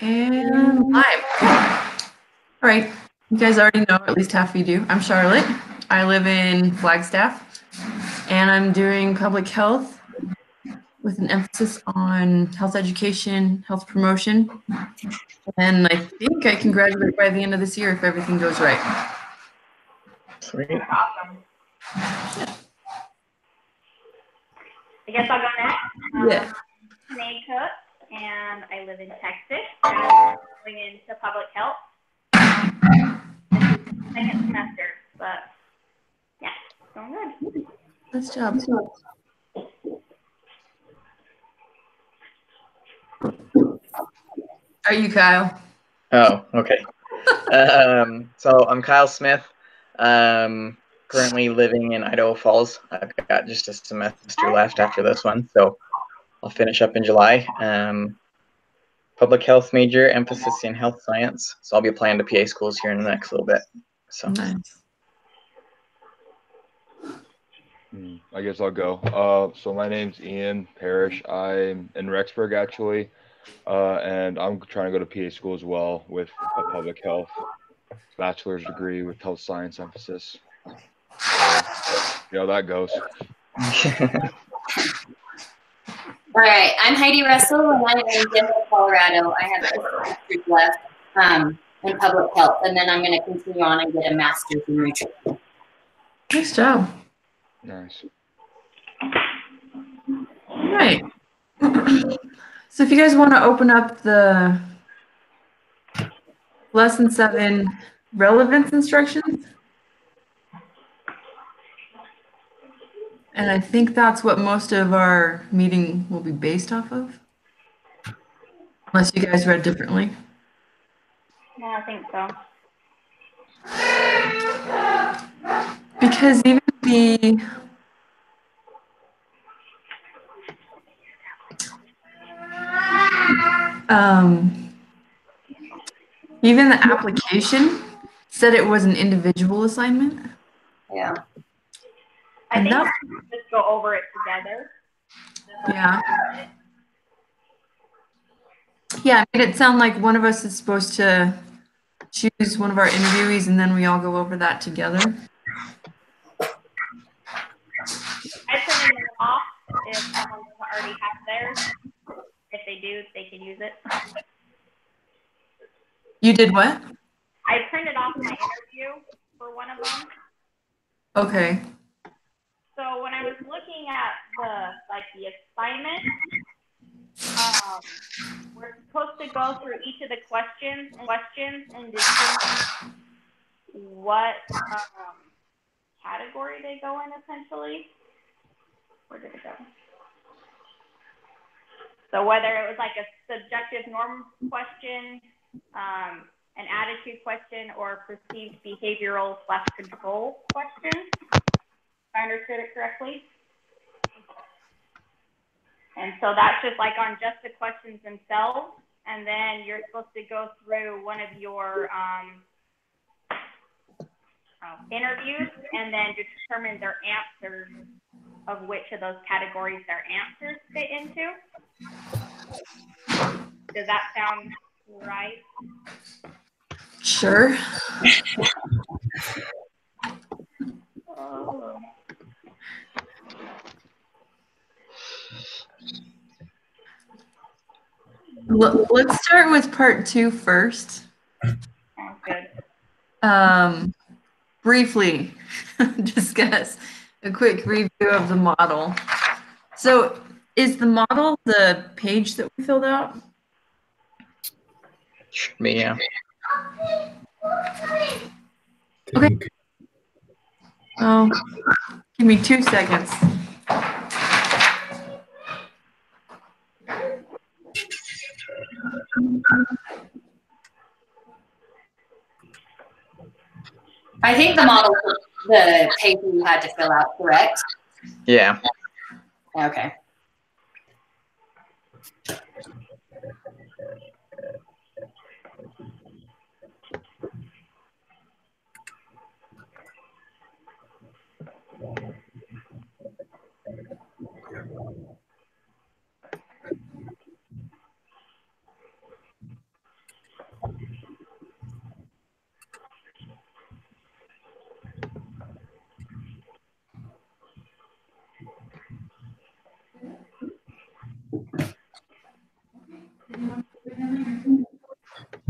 And live. All right, you guys already know, at least half of you do. I'm Charlotte. I live in Flagstaff, and I'm doing public health with an emphasis on health education, health promotion. And I think I can graduate by the end of this year if everything goes right. Sweet. Awesome. I guess I'll go next. Yeah. I'm Nate Cook, and I live in Texas. I'm going into public health. This is the second semester, but yeah, going good. Nice job. Are you Kyle? Oh, okay. So I'm Kyle Smith. Currently living in Idaho Falls. I've got just a semester left after this one, so I'll finish up in July. Public health major, emphasis in health science. So I'll be applying to PA schools here in the next little bit. So Nice. I guess I'll go. So my name's Ian Parrish. I'm in Rexburg actually, and I'm trying to go to PA school as well with a public health bachelor's degree with health science emphasis. See how that goes. All right, I'm Heidi Russell, and I'm in Denver, Colorado. I have 2 semesters left in public health, and then I'm going to continue on and get a master's in nutrition. Nice job. Nice. All right. So if you guys want to open up the lesson 7 relevance instructions. And I think that's what most of our meeting will be based off of. Unless you guys read differently. No, I think so. Because even the application said it was an individual assignment. Yeah. I think we should just go over it together. Yeah. Yeah, it made it sound like one of us is supposed to choose one of our interviewees and then we all go over that together. I printed them off if someone doesn't already have theirs. If they do, they can use it. You did what? I printed off my interview for one of them. Okay. So when I was looking at the assignment, we're supposed to go through each of the questions and determine what category they go in, essentially. Where did it go? So whether it was like a subjective norm question, an attitude question, or perceived behavioral / control question, if I understood it correctly. And so that's just like on just the questions themselves. And then you're supposed to go through one of your interviews and then determine their answers of which of those categories their answers fit into. Does that sound right? Sure. Let's start with part 2 first. Sounds good. Briefly discuss a quick review of the model. So is the model the page that we filled out? should be, yeah. Okay. Oh, give me 2 seconds. I think the model, the paper you had to fill out, correct? Yeah. Okay.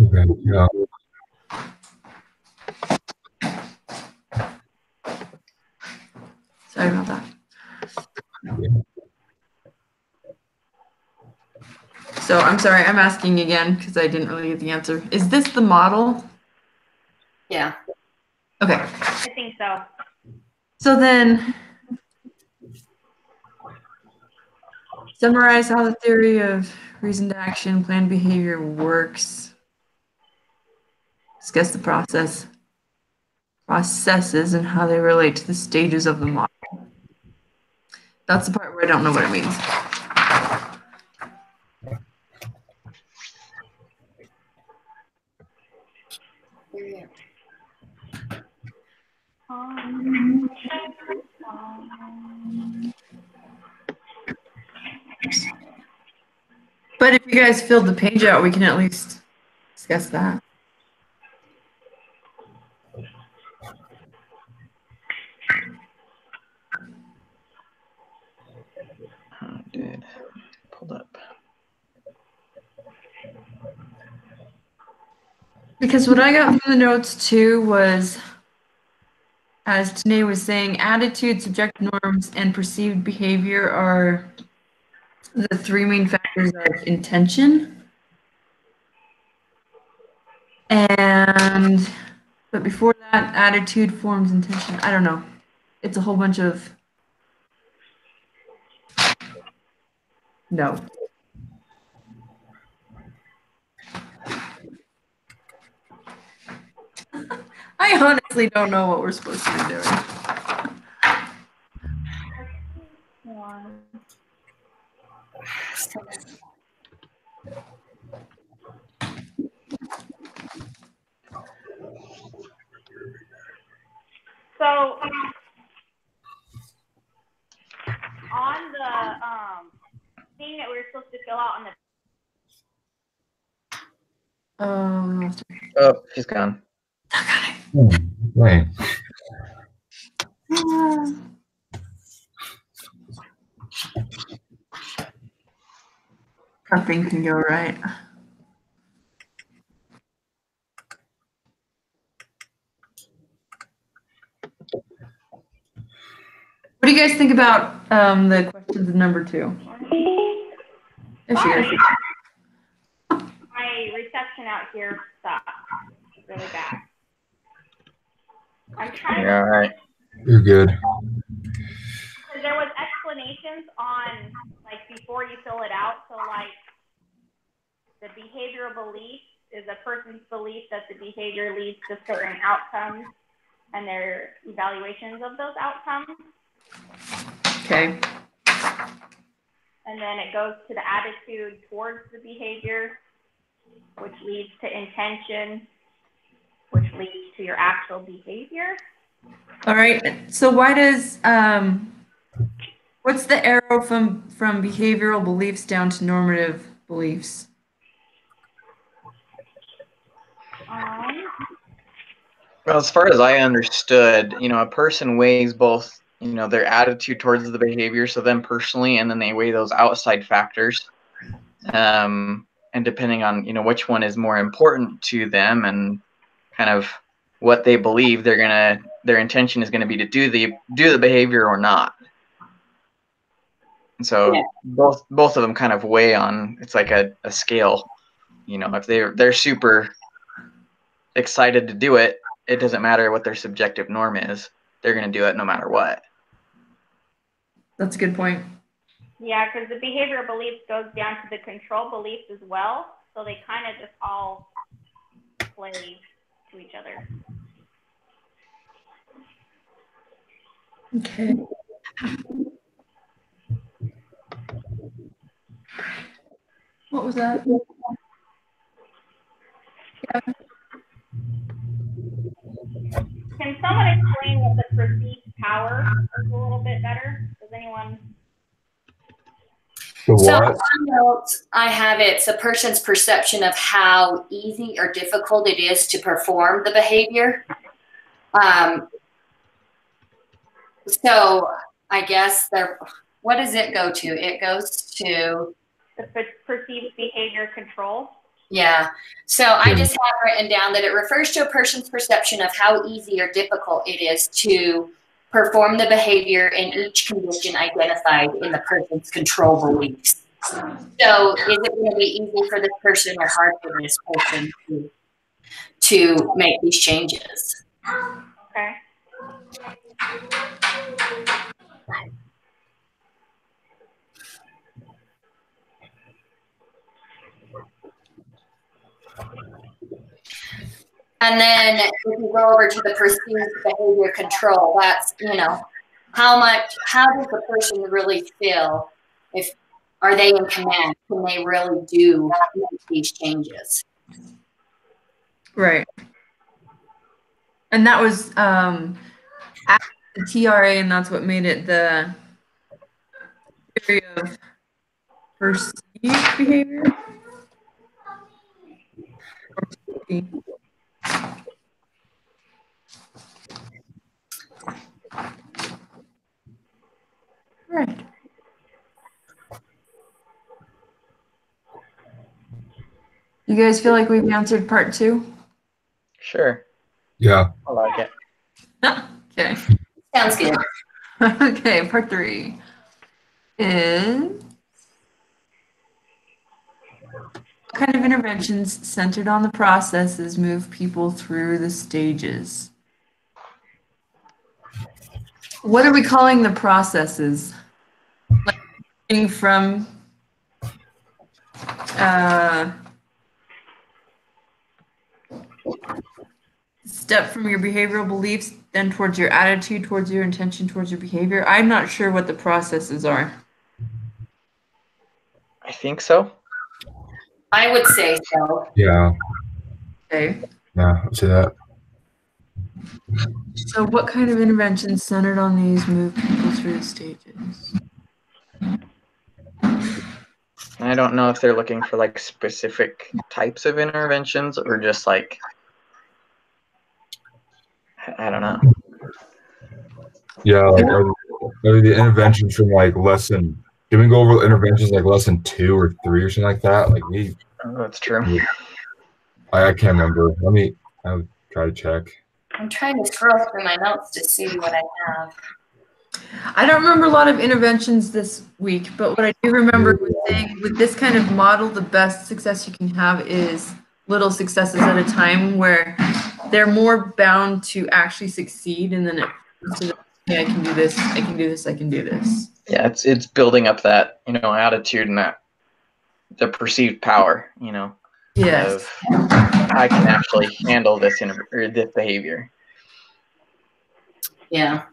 Okay. Yeah. Sorry about that. So I'm sorry, I'm asking again because I didn't really get the answer. Is this the model? Yeah. Okay. I think so. So then, summarize how the theory of reasoned action, planned behavior works. Discuss the processes and how they relate to the stages of the model. That's the part where I don't know what it means. But if you guys filled the page out, we can at least discuss that. Oh, dude. Pulled up. Because what I got from the notes too was, as Tanae was saying, attitude, subjective norms, and perceived behavior are the three main factors of intention. But before that, attitude forms intention. I don't know. It's a whole bunch of no. I honestly don't know what we're supposed to be doing. So on the thing that we were supposed to fill out on the Oh, she's gone. Right. Nothing can go right. What do you guys think about the questions in number 2? There she is. my reception out here sucks really bad. I'm trying You're all right. You're good. there was explanations on like before you fill it out. So like the behavioral belief is a person's belief that the behavior leads to certain outcomes and their evaluations of those outcomes. Okay. And then it goes to the attitude towards the behavior, which leads to intention, which leads to your actual behavior. All right. So why does what's the arrow from behavioral beliefs down to normative beliefs? Well, as far as I understood, a person weighs both, their attitude towards the behavior, so them personally, and then they weigh those outside factors. And depending on, which one is more important to them and kind of what they believe, their intention is going to be to do the behavior or not. And so both of them kind of weigh on, it's like a scale. If they're super excited to do it, it doesn't matter what their subjective norm is. They're going to do it no matter what. That's a good point. Yeah, because the behavioral beliefs goes down to the control beliefs as well. So they kind of just all play to each other. Okay. What was that? Yeah. Can someone explain what the perceived power is a little bit better? Does anyone? So on notes, I have it's a person's perception of how easy or difficult it is to perform the behavior. So I guess what does it go to? It goes to the perceived behavior control. Yeah. So I just have written down that it refers to a person's perception of how easy or difficult it is to perform the behavior in each condition identified in the person's control beliefs. So is it going to be easy for this person or hard for this person to make these changes? Okay. And then if you go over to the perceived behavior control, that's, you know, how does the person really feel? Are they in command? Can they really do these changes? Right. And that was after the TRA, and that's what made it the theory of perceived behavior. Right. You guys feel like we've answered part 2? Sure. Yeah. I like it. Okay. Sounds good. Okay, part 3 is what kind of interventions centered on the processes move people through the stages? What are we calling the processes? Like getting from step from your behavioral beliefs, then towards your attitude, towards your intention, towards your behavior. I'm not sure what the processes are. I think so. I would say so. Yeah. Okay. Yeah. I'd say that. So what kind of interventions centered on these move people through the stages? I don't know if they're looking for like specific types of interventions or just like, I don't know. Yeah. Like, are the interventions from like lesson? Can we go over interventions like lesson 2 or 3 or something like that? Like me. Oh, that's true. I can't remember. I'll try to check. I'm trying to scroll through my notes to see what I have. I don't remember a lot of interventions this week, but what I do remember was saying with this kind of model, the best success you can have is little successes at a time where they're more bound to actually succeed, and then it comes to the, yeah, I can do this, I can do this, I can do this. Yeah, it's building up that, you know, attitude and that the perceived power, you know, Yes. of I can actually handle this or this behavior. Yeah.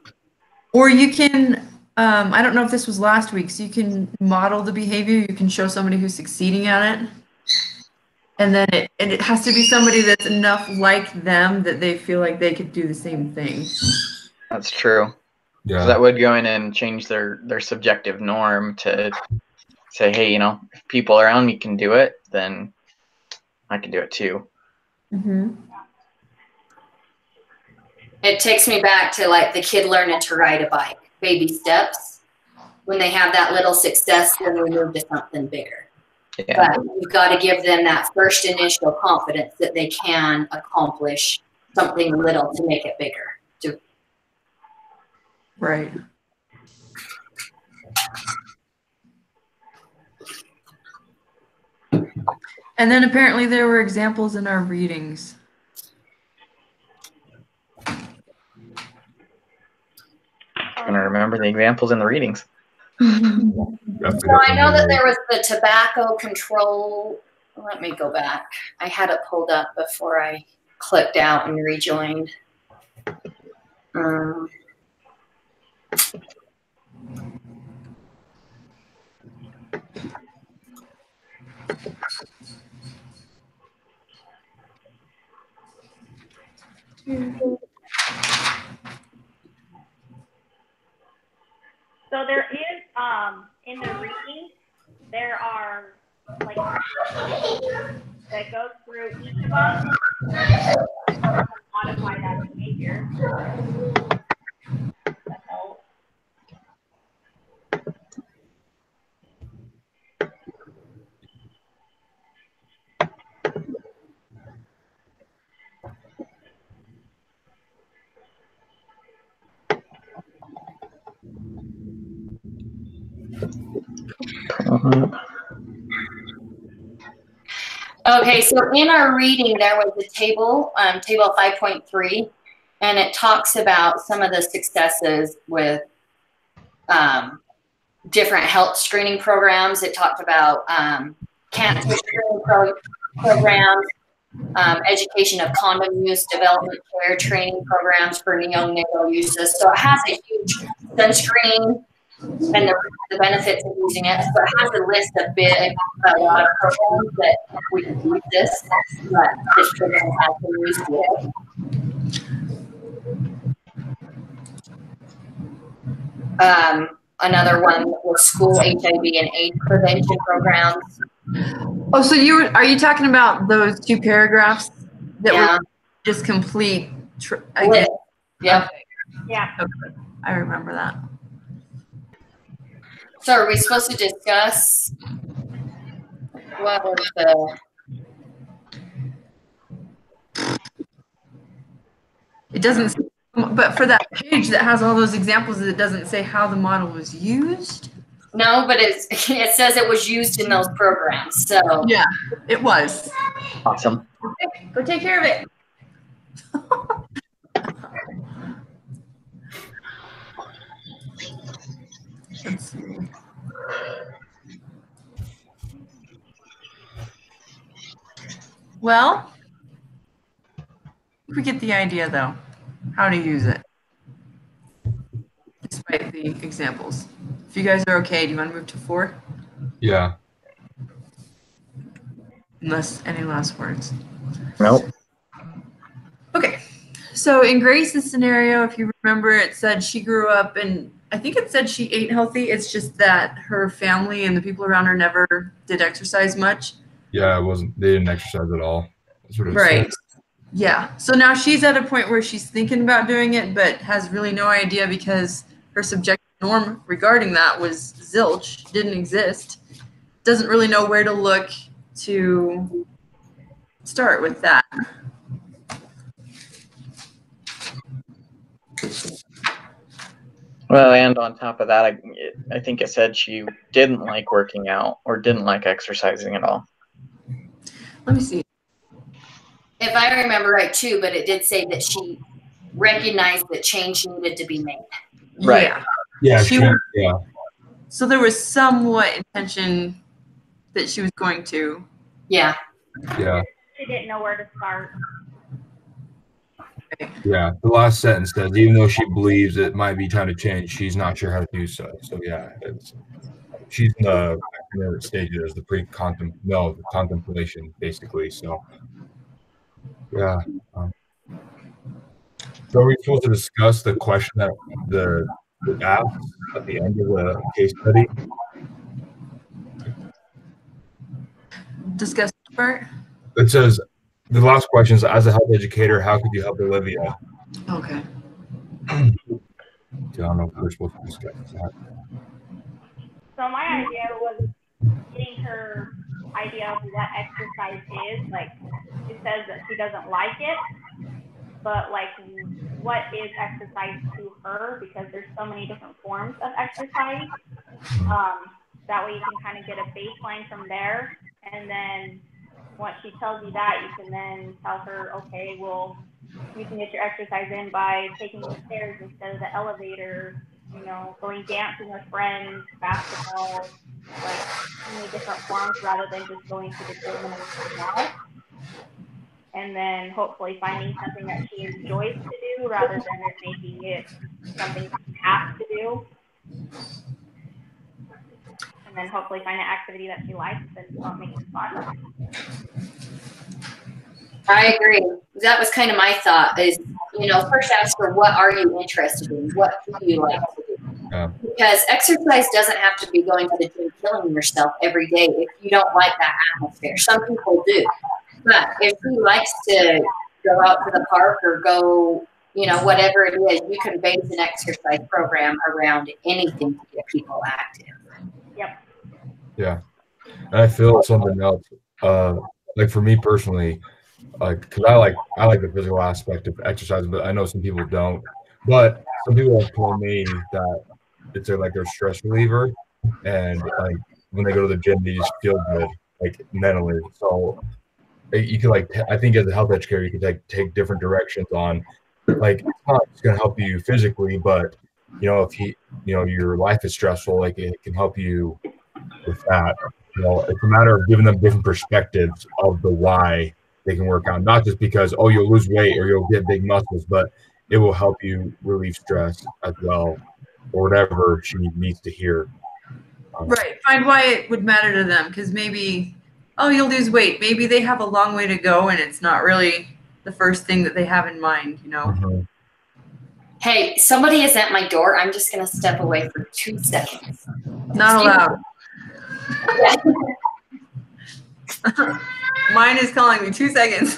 Or you can, I don't know if this was last week, so you can model the behavior, you can show somebody who's succeeding at it. And then it has to be somebody that's enough like them that they feel like they could do the same thing. That's true. Yeah. So that would go in and change their subjective norm to say, hey, you know, if people around me can do it, then I can do it too. Mm-hmm. It takes me back to like the kid learning to ride a bike, baby steps. When they have that little success, then we move to something bigger. Yeah. But you've got to give them that first initial confidence that they can accomplish something little to make it bigger. Right. And then apparently there were examples in our readings. I'm going to remember the examples in the readings. So I know that there was the tobacco control. Let me go back. I had it pulled up before I clicked out and rejoined. So there is, in the reading, there are like that goes through each of us to modify that behavior. So, Okay, so in our reading, there was a table, table 5.3, and it talks about some of the successes with different health screening programs. It talked about cancer screening programs, education of condom use, development care, training programs for neonatal uses. So it has a huge sunscreen and the benefits of using it. So it has a list of a lot of programs that we can use this, but this program has been used with. Another one was school HIV and AIDS prevention programs. Oh, so are you talking about those 2 paragraphs that were just complete? Yeah. Yeah. Okay. I remember that. So are we supposed to discuss what was the? It doesn't, but for that page that has all those examples, it doesn't say how the model was used. No, but it says it was used in those programs. So yeah, it was. Awesome. Okay, go take care of it. Let's see. Well, we get the idea though, how to use it, despite the examples. If you guys are okay, do you want to move to 4? Yeah. Unless any last words. Nope. Okay, so in Grace's scenario, if you remember, it said she grew up and I think it said she ate healthy. It's just that her family and the people around her never did exercise much. Yeah, they didn't exercise at all. That's what it Right. said. Yeah. So now she's at a point where she's thinking about doing it, but has really no idea because her subjective norm regarding that was zilch, didn't exist. Doesn't really know where to look to start with that. Well, and on top of that, I think it said she didn't like working out or didn't like exercising at all. Let me see. If I remember right too, but it did say that she recognized that change needed to be made. Right. Yeah. Yeah. So there was somewhat intention that she was going to. Yeah. Yeah. She didn't know where to start. Yeah. The last sentence says, even though she believes it might be time to change, she's not sure how to do so. So yeah, she's in the stages, the contemplation, basically. So yeah. So are we supposed to discuss the question that the asked at the end of the case study? Discuss the part? It says, the last question is, as a health educator, how could you help Olivia? Okay. I don't know if we're supposed to discuss that. So my idea was getting her idea of what exercise is. Like, she says that she doesn't like it, but like, what is exercise to her? Because there's so many different forms of exercise. That way you can kind of get a baseline from there. And then once she tells you that, you can then tell her, okay, well, you can get your exercise in by taking the stairs instead of the elevator, you know, going dancing with friends, basketball, like so many different forms rather than just going to the gym and working out. And then hopefully finding something that she enjoys to do rather than it making it something she has to do. And then hopefully find an activity that she likes and make it fun. I agree. That was kind of my thought is, you know, first ask her, what are you interested in? What do you like to do? Yeah. Because exercise doesn't have to be going to the gym, killing yourself every day if you don't like that atmosphere. Some people do. But if she likes to go out to the park or go, you know, whatever it is, you can base an exercise program around anything to get people active. Yep. Yeah. And I feel something else. Like for me personally, like, because I like the physical aspect of exercise, but I know some people don't. But some people have told me that it's like their stress reliever, and like when they go to the gym, they just feel good, like mentally. So you could like, I think as a health educator, you could like take different directions on, like, it's not just going to help you physically, but if your life is stressful, like it can help you with that. It's a matter of giving them different perspectives of the why they can work out, not just because, oh, you'll lose weight or you'll get big muscles, but it will help you relieve stress as well, or whatever she needs to hear. Right. Find why it would matter to them, because maybe, oh, you'll lose weight. Maybe they have a long way to go and it's not really the first thing that they have in mind, Mm-hmm. Hey, somebody is at my door. I'm just going to step away for 2 seconds. Not allowed. Yeah. Mine is calling me. 2 seconds.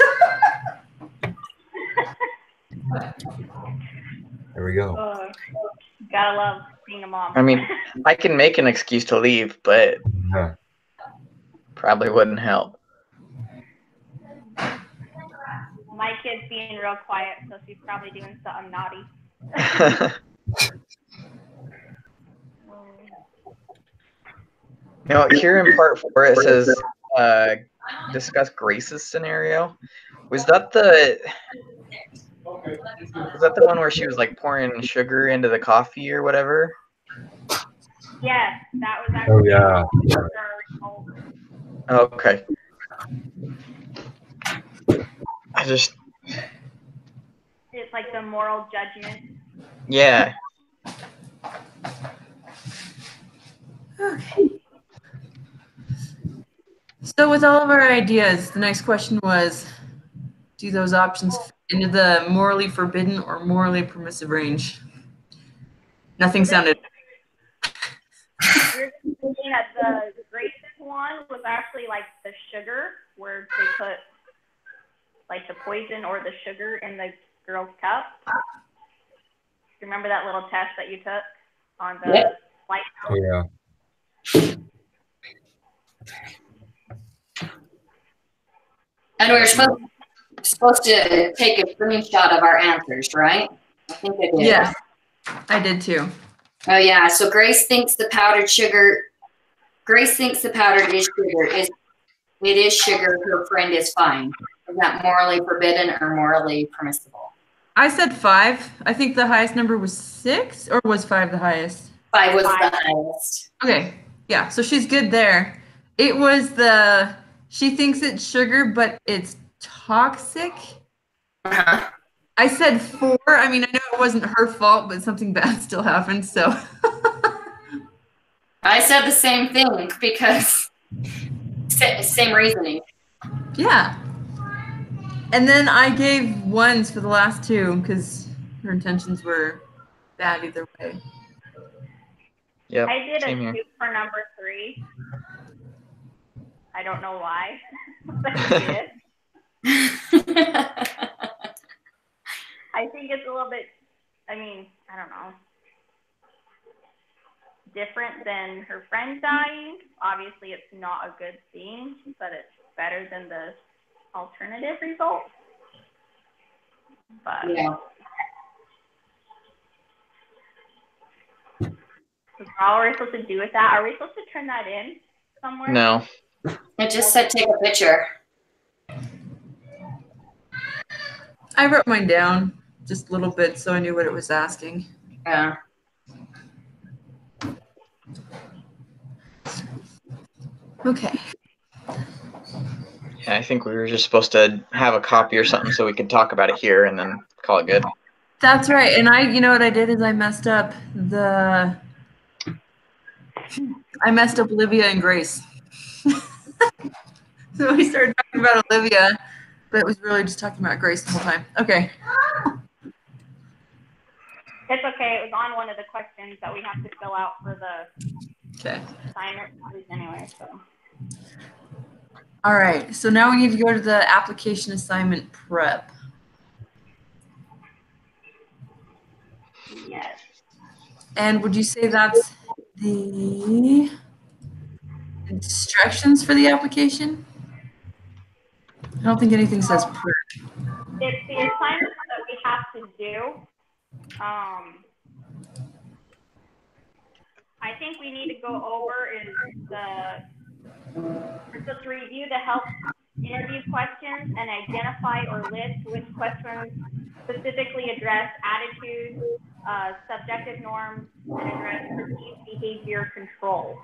There we go. Gotta love being a mom. I mean, I can make an excuse to leave, but Yeah. probably wouldn't help. My kid's being real quiet, so she's probably doing something naughty. Here in part 4, it says discuss Grace's scenario. Was that the one where she was like pouring sugar into the coffee or whatever? Yes, that was actually. Oh yeah. Okay. It's like the moral judgment. Yeah. Okay. So with all of our ideas, the next question was, do those options fit into the morally forbidden or morally permissive range? Nothing sounded. You're thinking that the Grace's one was actually like the sugar, where they put like the poison or the sugar in the girl's cup. Remember that little test that you took on the light? Oh yeah. And we were supposed to take a screenshot of our answers, right? I think I did. Yes, I did too. Oh yeah. So Grace thinks the powdered sugar. Grace thinks the powdered is sugar. It is sugar. Her friend is fine. Is that morally forbidden or morally permissible? I said 5. I think the highest number was 6, or was 5 the highest? 5 was the highest. Okay. Yeah. So she's good there. It was she thinks it's sugar, but it's toxic. Uh-huh. I said 4. I mean, I know it wasn't her fault, but something bad still happened. So I said the same thing because same reasoning. yeah. And then I gave 1s for the last 2 because her intentions were bad either way. Yep. I did a Same here. 2 for number 3. I don't know why, but I did. I think it's a little bit, I don't know, different than her friend dying. Obviously, it's not a good thing, but it's better than the alternative result. But Yeah. So how are we supposed to do with that? Are we supposed to turn that in somewhere? No. It just said take a picture. I wrote mine down just a little bit so I knew what it was asking. Yeah. Okay. Yeah, I think we were just supposed to have a copy or something so we could talk about it here and then call it good. That's right. And you know what I did is I messed up Olivia and Grace. So we started talking about Olivia, but it was really just talking about Grace the whole time. Okay. It's okay. It was on one of the questions that we have to fill out for the assignment anyway. So. All right. So now we need to go to the application assignment prep. Yes. And would you say that's the instructions for the application? I don't think anything says prep. It's the assignments that we have to do. I think we need to go over is we're supposed to review the health interview questions and identify or list which questions specifically address attitudes, subjective norms, and address perceived behavior control.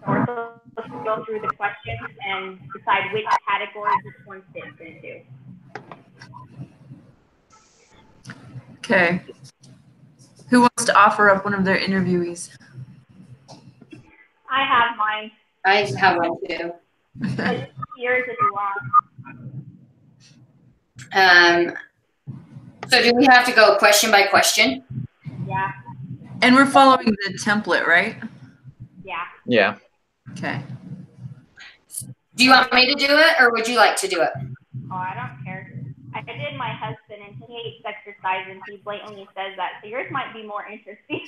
So we're supposed to go through the questions and decide which category each one fits into. Okay. Who wants to offer up one of their interviewees? I have mine. I have one too. Yours if you want. So do we have to go question by question? Yeah. And we're following the template, right? Yeah. Yeah. Okay. Do you want me to do it, or would you like to do it? Oh, I don't care. I did my husband, and he hates exercise, and he blatantly says that. So yours might be more interesting.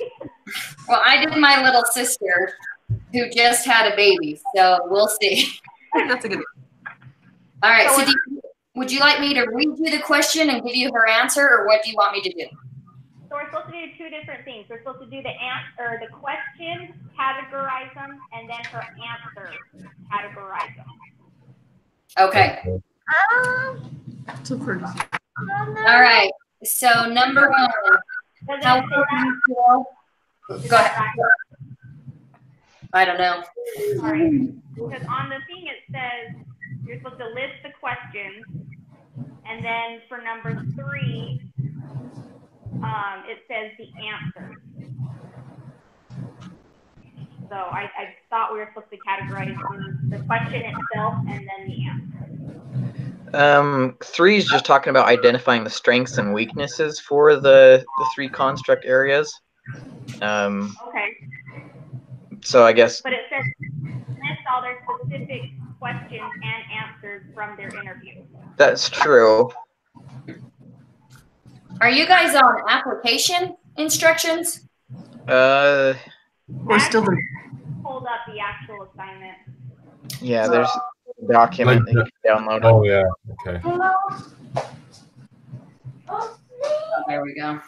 Well, I did my little sister, who just had a baby, so we'll see. That's a good one. All right. So would you like me to read you the question and give you her answer, or what do you want me to do? So we're supposed to do two different things. We're supposed to do the question, categorize them, and then her answer, categorize them. Okay. So pretty. All right. So number one. How do you feel? Go ahead. I don't know. All right. Because on the thing it says you're supposed to list the questions, and then for number 3, it says the answer. So I thought we were supposed to categorize the question itself and then the answer. 3 is just talking about identifying the strengths and weaknesses for the 3 construct areas. Okay. So I guess. But it says list all their specific questions and answers from their interview. That's true. Are you guys on application instructions? We're still the Pulled up the actual assignment. Yeah, there's a document that you can download. Oh yeah. Okay. There we go.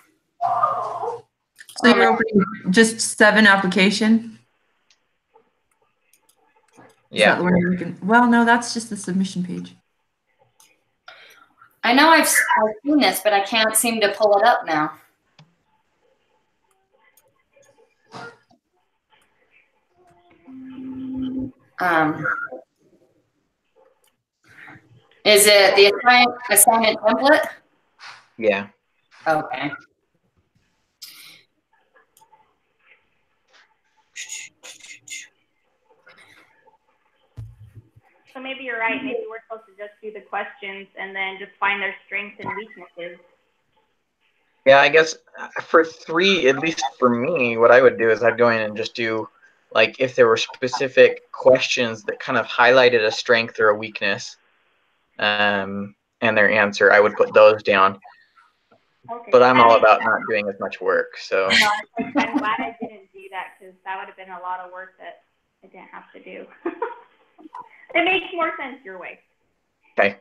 So you're opening just 7 application? Yeah. Well, no, that's just the submission page. I know I've seen this, but I can't seem to pull it up now. Is it the assignment template? Yeah. Okay. So maybe you're right. Maybe we're supposed to just do the questions and then just find their strengths and weaknesses. Yeah, I guess for 3, at least for me, what I would do is I'd go in and just do, like, if there were specific questions that kind of highlighted a strength or a weakness, and their answer, I would put those down. Okay. But I'm all about not doing as much work, so. I'm glad I didn't do that, because that would have been a lot of work that I didn't have to do. It makes more sense your way. Okay.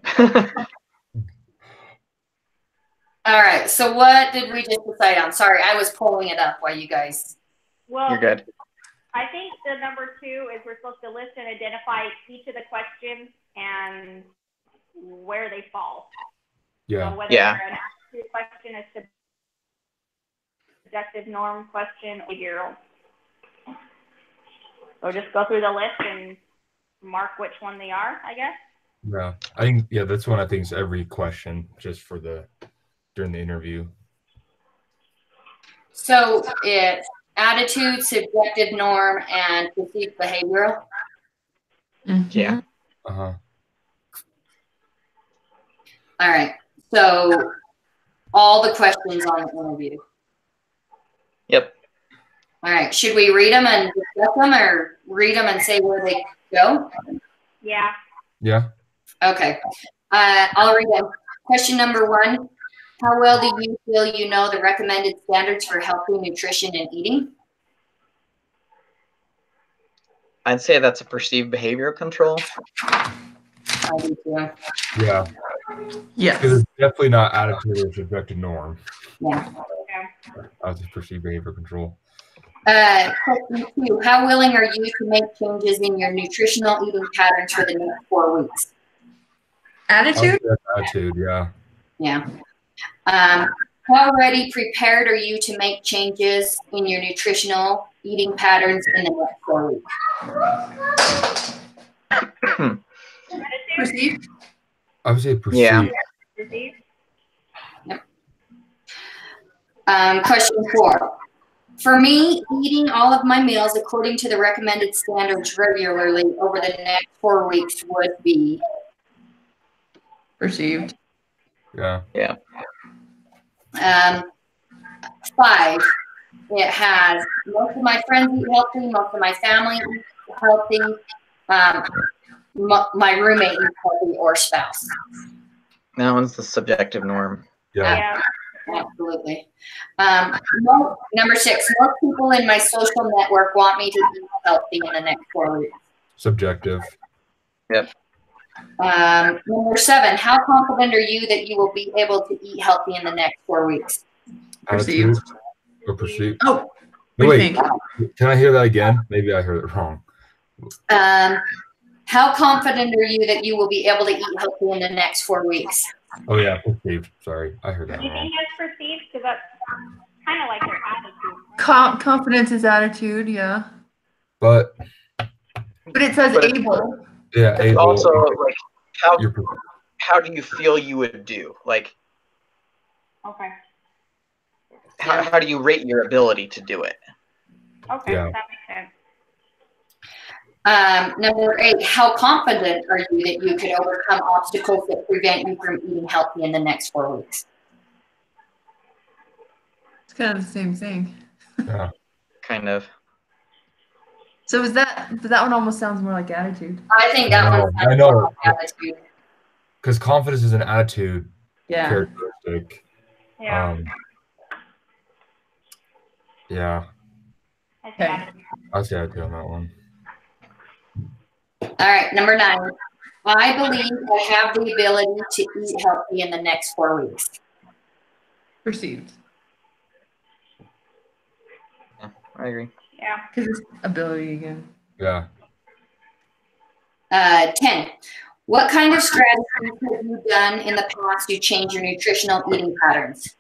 All right. So what did we just decide on? Sorry, I was pulling it up while you guys. Well, You're good. I think the number 2 is we're supposed to list and identify each of the questions and where they fall. Yeah. So whether they're an attitude question, a subjective norm question, or behavioral. So just go through the list and mark which one they are, I guess. Yeah. I think that's one I think is every question just for during the interview. So it's attitude, subjective norm, and perceived behavioral. Yeah. Uh-huh. All right. So all the questions on the interview. Yep. All right. Should we read them and discuss them, or read them and say where they go? Yeah. Yeah. Okay. I'll read them. Question number 1. How well do you feel you know the recommended standards for healthy nutrition and eating? I'd say that's a perceived behavioral control. I do too. Yeah. Yes. Because it's definitely not attitude or subjective norm. Yeah. That's perceived behavior control. Question 2, how willing are you to make changes in your nutritional eating patterns for the next 4 weeks? Attitude? Attitude, yeah. Yeah. How ready, prepared are you to make changes in your nutritional eating patterns in the next 4 weeks? Perceived? I would say perceive. Yeah. Perceived? Yep. Question 4. For me, eating all of my meals according to the recommended standards regularly over the next 4 weeks would be Perceived. Yeah. Yeah. 5. It has most of my friends eat healthy, most of my family eat healthy, my roommate eats healthy or spouse. That one's the subjective norm. Yeah. Absolutely. Number 6, most people in my social network want me to eat healthy in the next 4 weeks. Subjective. Yep. Number 7, how confident are you that you will be able to eat healthy in the next 4 weeks? Attitude or perceive. Oh, No, what do you wait. think? Can I hear that again? Maybe I heard it wrong. How confident are you that you will be able to eat healthy in the next 4 weeks? Oh, yeah, perceived. Sorry, I heard that Do you wrong. think it's perceived? Because that's kind of like their attitude. Confidence is attitude, yeah. But it says But it's- able. yeah, It's able. also like You're how do you feel you would do? Like Okay. how do you rate your ability to do it? Okay, Yeah. that makes sense. Number 8, how confident are you that you could overcome obstacles that prevent you from eating healthy in the next 4 weeks? It's kind of the same thing. Yeah. Kind of. So but that one almost sounds more like attitude. I think that one I sounds know. more like attitude. Because confidence is an attitude Yeah. characteristic. Yeah. Yeah. I think Okay. attitude. I'll say attitude on that one. All right, number 9. I believe I have the ability to eat healthy in the next 4 weeks. Perceived. Yeah, I agree. Yeah. Because it's ability again. Yeah. 10. What kind of strategies have you done in the past to change your nutritional eating patterns?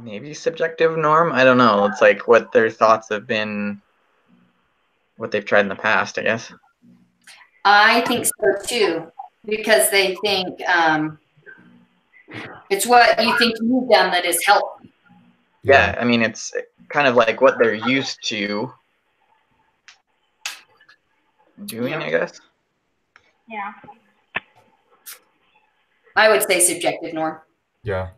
Maybe subjective norm. I don't know. It's like what their thoughts have been, what they've tried in the past, I guess. I think so too, because they think it's what you think you've done that is healthy. Yeah, I mean, it's kind of like what they're used to doing, I guess. Yeah. I would say subjective norm. Yeah.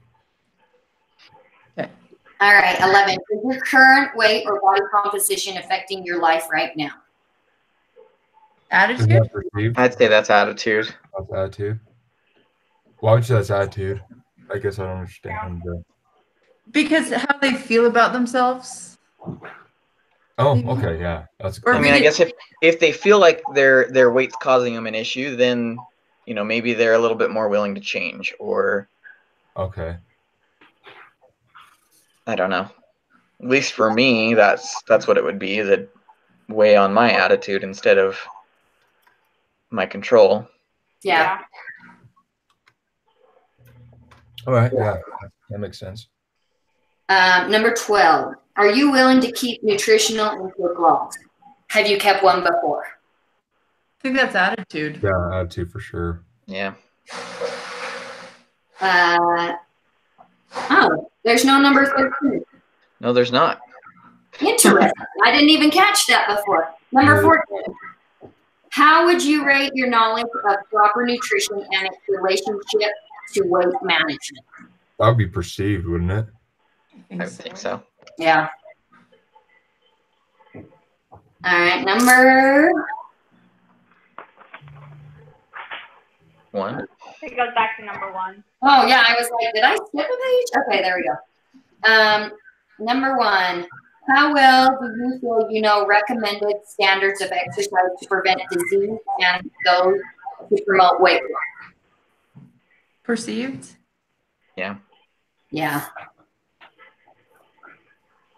All right, 11. Is your current weight or body composition affecting your life right now? Is Attitude? that perceived? I'd say that's attitude. That's attitude. Why would you say that's attitude? I guess I don't understand. Because how they feel about themselves. Oh, okay, yeah. That's Or good. I mean, I guess if they feel like their weight's causing them an issue, then maybe they're a little bit more willing to change, or Okay. I don't know. At least for me, that's what it would be, is it weigh on my attitude instead of my control. Yeah. All right, yeah. That makes sense. Number 12. Are you willing to keep nutritional intake logs? Have you kept one before? I think that's attitude. Yeah, attitude for sure. Yeah. Oh, there's no number 13. No, there's not. Interesting. I didn't even catch that before. Number 14. How would you rate your knowledge of proper nutrition and its relationship to weight management? That would be perceived, wouldn't it? I would think so. Yeah. All right, number 1. It goes back to number 1. Oh, yeah, I was like, did I skip a page? Okay, there we go. Number 1, how well do you feel you know recommended standards of exercise to prevent disease and those to promote weight loss? Perceived? Yeah. Yeah.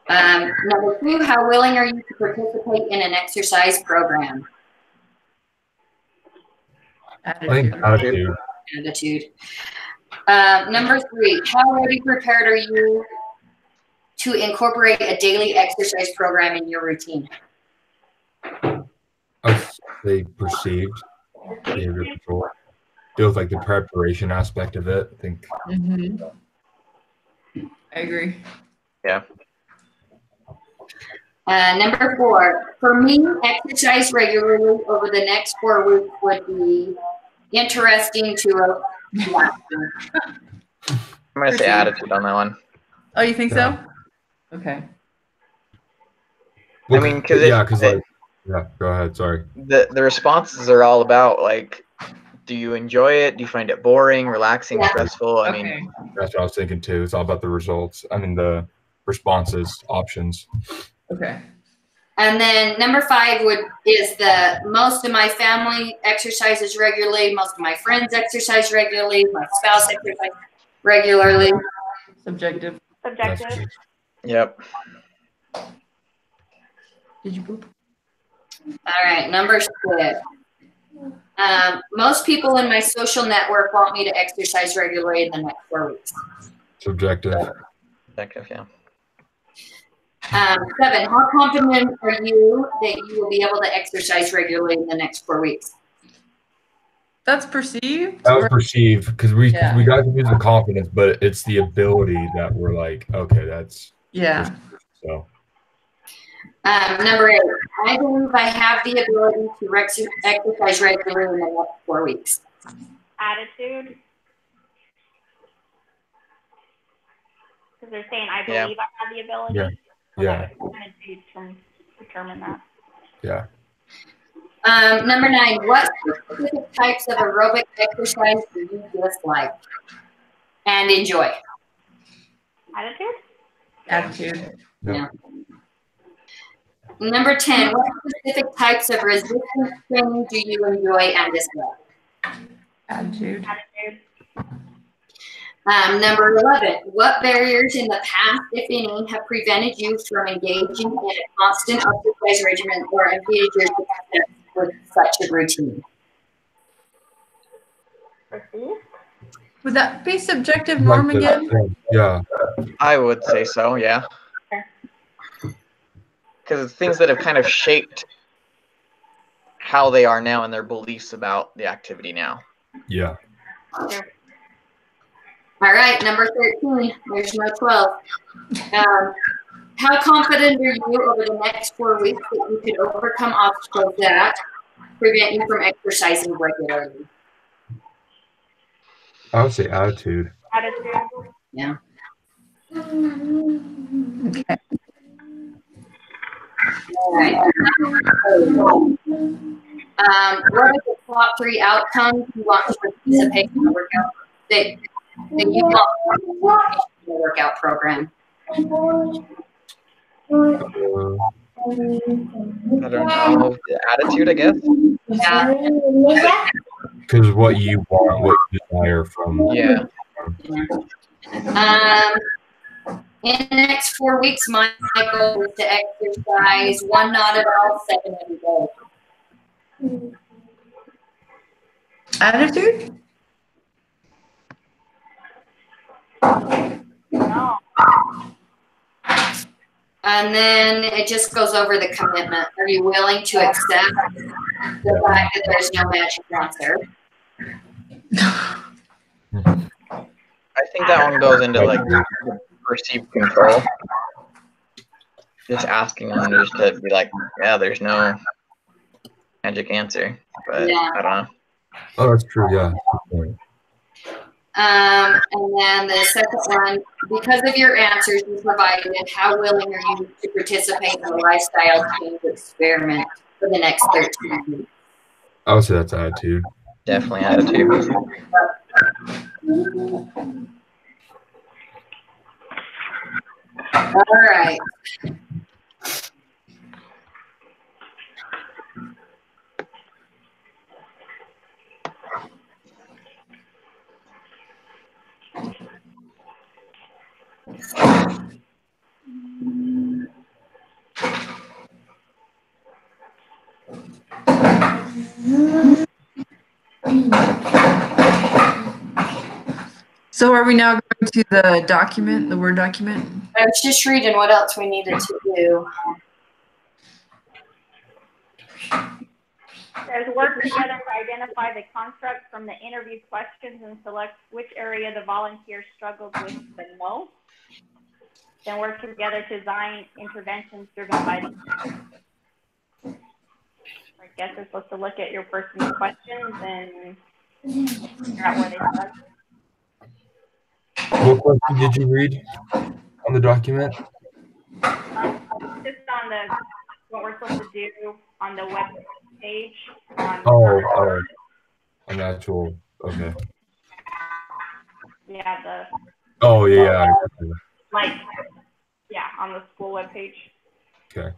Number 2, how willing are you to participate in an exercise program? I think attitude. Attitude. Number 3, how ready prepared are you to incorporate a daily exercise program in your routine? I'd say perceived behavior control. Feels like the preparation aspect of it. I think. I agree. Yeah. Number 4, for me, exercise regularly over the next 4 weeks would be interesting to relaxing. I'm gonna say attitude on that one. Oh, you think Yeah. so? Okay. Well, I mean, because yeah, go ahead. Sorry. the responses are all about like, do you enjoy it? Do you find it boring, relaxing, stressful? I mean, that's what I was thinking too. It's all about the results. I mean, the responses, options. Okay. And then number 5 is the most of my family exercises regularly, most of my friends exercise regularly, my spouse exercise regularly. Subjective. Subjective. Yep. Did you poop? All right, number 6. Most people in my social network want me to exercise regularly in the next 4 weeks. Subjective. Subjective, yeah. 7, how confident are you that you will be able to exercise regularly in the next 4 weeks? That's perceived? That was perceived because we got to use the confidence, but it's the ability that we're like, okay, that's perceived, so. Number 8, I believe I have the ability to exercise regularly in the next 4 weeks. Attitude. Because they're saying, I believe I have the ability. Yeah. Yeah. Determine that. Yeah. Number 9, what specific types of aerobic exercise do you dislike and enjoy? Attitude? Attitude. Yeah. Number 10, what specific types of resistance training do you enjoy and dislike? Attitude. Attitude. Number 11, what barriers in the past, if any, have prevented you from engaging in a constant exercise regimen or impeded your success with such a routine? Would that be subjective norm again? Yeah. I would say so, yeah. Because it's things that have kind of shaped how they are now and their beliefs about the activity now. Yeah. All right, number 13, there's no 12. How confident are you over the next 4 weeks that you could overcome obstacles that prevent you from exercising regularly? I would say attitude. Attitude. Yeah. Okay. All right. What are the top 3 outcomes you want to participate in the workout that you want in the workout program? I don't know. The attitude, I guess. Yeah. Because what you want, what you desire from. Yeah. In the next 4 weeks, my goal is to exercise 1 not at all, 7 every day. Attitude? No. And then it just goes over the commitment. Are you willing to accept the fact that there's no magic answer? I think that one goes into like perceived control. Just asking them just to be like, yeah, there's no magic answer. But Yeah. I don't know. Oh, that's true. Yeah. And then the second one, because of your answers you provided, how willing are you to participate in a lifestyle change experiment for the next 13 weeks? I would say that's attitude. Definitely attitude. All right. So are we now going to the document, the Word document? I was just reading what else we needed to do. Says work together to identify the construct from the interview questions and select which area the volunteer struggled with the most. Then work together to design interventions driven by the I guess we're supposed to look at your person's questions and figure out where they struggle. What question did you read on the document? Just on the what we're supposed to do on the web page. Oh, an actual, okay. Yeah, the Oh, yeah. like, yeah, on the school web page. Okay.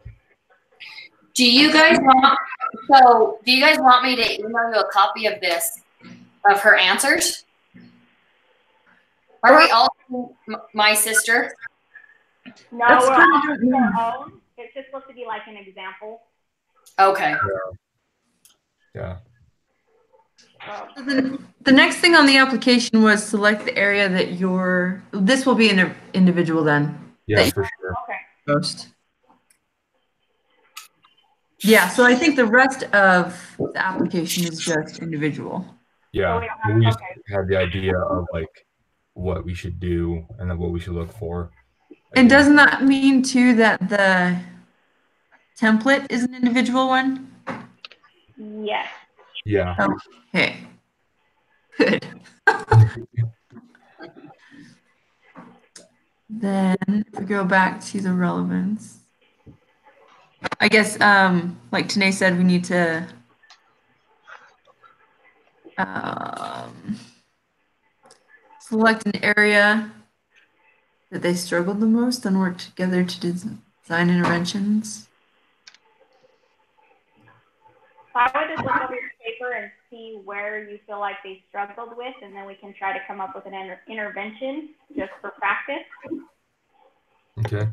Do you guys want me to email you a copy of this, of her answers? Are we all my sister? No, That's we're kind all of on our own. It's just supposed to be like an example. Okay. Yeah. So the next thing on the application was select the area that this will be an individual then. Yeah, for sure. Okay. Most. Yeah, so I think the rest of the application is just individual. Yeah. So We just have the idea of like what we should do and then what we should look for. And doesn't that mean too that the template is an individual one? Yes. Yeah. Okay. Good. Then if we go back to the relevance, I guess like Tanae said, we need to select an area that they struggled the most and work together to design interventions. I would just look over your paper and see where you feel like they struggled with, and then we can try to come up with an intervention just for practice. Okay.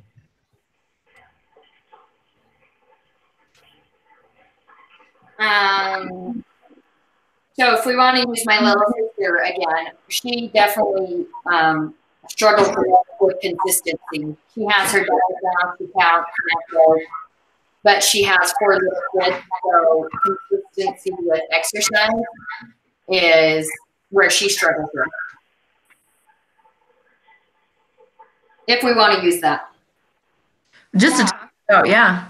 So if we want to use my little sister again, she definitely struggled with consistency. She has her diagrams, she counts, but she has 4 little kids, so consistency with exercise is where she struggles with. If we want to use that. Just to talk about, yeah.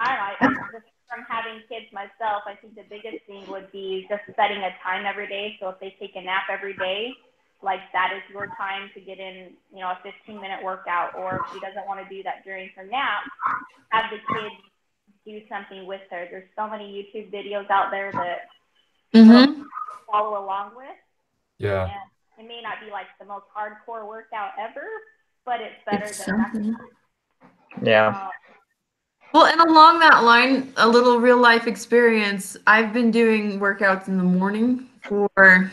I don't know. Just from having kids myself, I think the biggest thing would be just setting a time every day. So if they take a nap every day, like that is your time to get in, a 15-minute workout. Or if she doesn't want to do that during her nap, have the kids do something with her. There's so many YouTube videos out there that follow along with. Yeah. And it may not be like the most hardcore workout ever, but it's better than nothing. Yeah. Well, and along that line, a little real life experience. I've been doing workouts in the morning for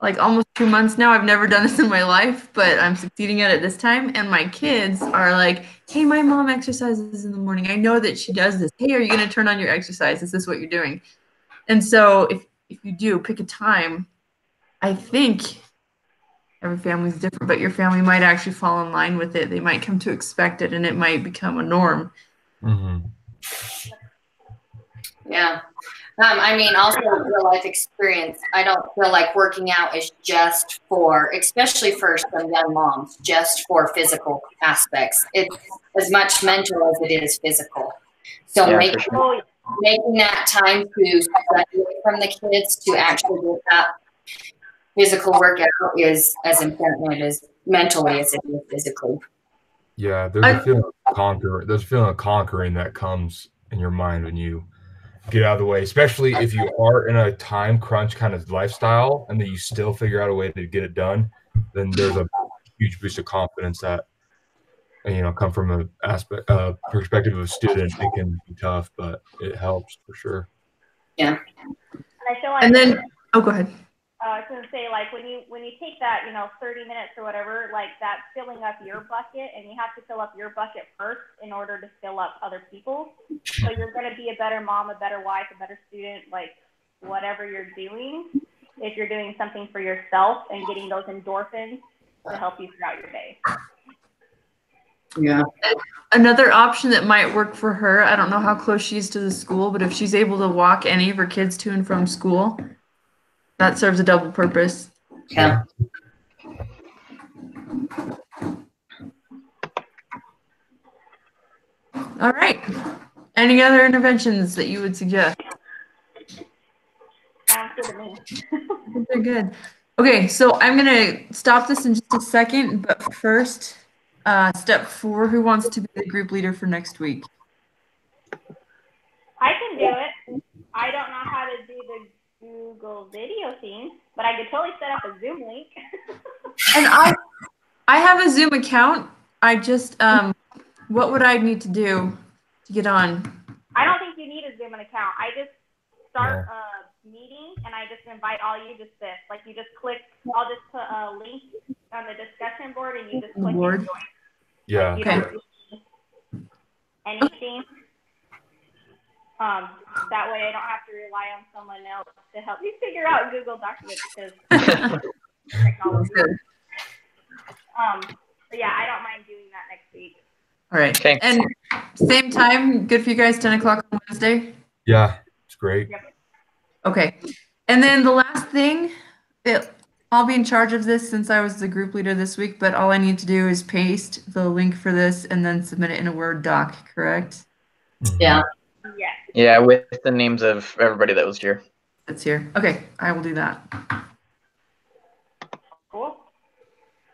like almost 2 months now. I've never done this in my life, but I'm succeeding at it this time. And my kids are like, hey, my mom exercises in the morning. I know that she does this. Hey, are you going to turn on your exercise? Is this what you're doing? And so if you do pick a time, I think every family is different, but your family might actually fall in line with it. They might come to expect it, and it might become a norm. Yeah. Also real life experience. I don't feel like working out is just for, especially for some young moms, just for physical aspects. It's as much mental as it is physical. So making that time to study from the kids to actually get that physical workout is as important as mentally as it is physically. Yeah, there's a feeling of conquering that comes in your mind when you get out of the way, especially if you are in a time crunch kind of lifestyle and that you still figure out a way to get it done. Then there's a huge boost of confidence that come from a perspective of a student. It can be tough, but it helps for sure. Yeah. I feel like and then go ahead. I was gonna say, like, when you take that, 30 minutes or whatever, like, that's filling up your bucket, and you have to fill up your bucket first in order to fill up other people's. So you're gonna be a better mom, a better wife, a better student, like, whatever you're doing, if you're doing something for yourself and getting those endorphins to help you throughout your day. Yeah. Another option that might work for her, I don't know how close she is to the school, but if she's able to walk any of her kids to and from school, that serves a double purpose. Yeah. All right. Any other interventions that you would suggest? Sounds good to me. They're good. Okay, so I'm gonna stop this in just a second, but first, step 4, who wants to be the group leader for next week? I can do it. I don't know how to do the Google video thing, but I could totally set up a Zoom link. And I have a Zoom account. I just, what would I need to do to get on? I don't think you need a Zoom account. I just start a meeting and I just invite all you just this. Like you just click, I'll just put a link on the discussion board and you just click and join. Yeah. Like, you don't do anything. That way I don't have to rely on someone else to help me figure out Google Documents because technology. But yeah, I don't mind doing that next week. All right. Okay. And same time, good for you guys, 10 o'clock on Wednesday? Yeah, it's great. Yep. Okay. And then the last thing, I'll be in charge of this since I was the group leader this week, but all I need to do is paste the link for this and then submit it in a Word doc, correct? Yeah. Yes. Yeah, with the names of everybody that was here. That's here. Okay, I will do that. Cool. All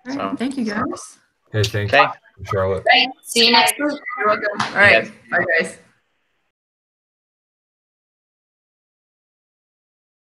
right, thank you guys. Hey, thanks, Okay. Charlotte. Right. See you next week. You're welcome. All right, bye guys.